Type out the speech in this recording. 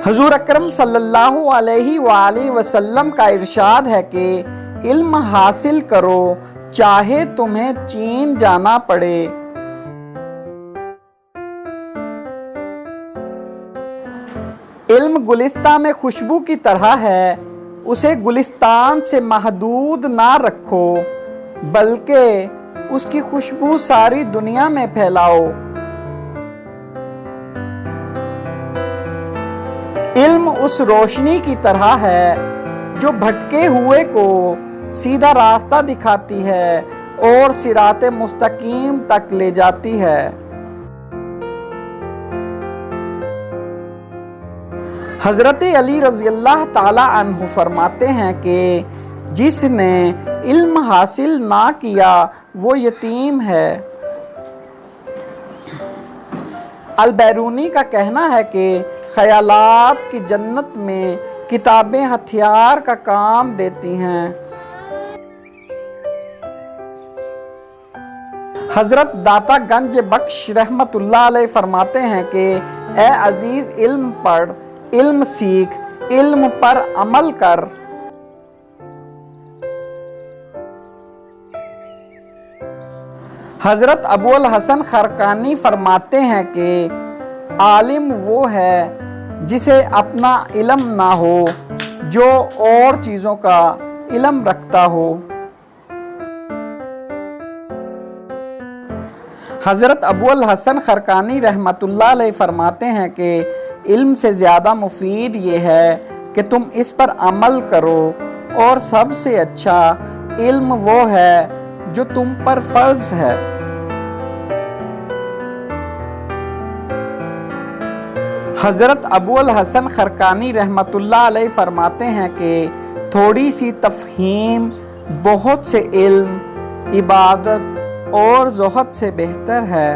حضور اکرم صلی اللہ علیہ وآلہ وسلم کا ارشاد ہے کہ علم حاصل کرو چاہے تمہیں چین جانا پڑے۔ علم گلستان میں خوشبو کی طرح ہے، اسے گلستان سے محدود نہ رکھو بلکہ اس کی خوشبو ساری دنیا میں پھیلاؤ۔ علم اس روشنی کی طرح ہے جو بھٹکے ہوئے کو سیدھا راستہ دکھاتی ہے اور صراط مستقیم تک لے جاتی ہے۔ حضرت علی رضی اللہ تعالی عنہ فرماتے ہیں کہ جس نے علم حاصل نہ کیا وہ یتیم ہے۔ البیرونی کا کہنا ہے کہ خیالات کی جنت میں کتابیں ہتھیار کا کام دیتی ہیں۔ حضرت داتا گنج بخش رحمت اللہ علیہ فرماتے ہیں کہ اے عزیز علم پڑھ، علم سیکھ، علم پر عمل کر۔ حضرت ابو الحسن خرقانی فرماتے ہیں کہ عالم وہ ہے جسے اپنا علم نہ ہو، جو اور چیزوں کا علم رکھتا ہو۔ حضرت ابو الحسن خرقانی رحمت اللہ علیہ فرماتے ہیں کہ علم سے زیادہ مفید یہ ہے کہ تم اس پر عمل کرو، اور سب سے اچھا علم وہ ہے جو تم پر فرض ہے۔ حضرت ابو الحسن خرقانی رحمت اللہ علیہ فرماتے ہیں کہ تھوڑی سی تفہیم بہت سے علم، عبادت اور زہد سے بہتر ہے۔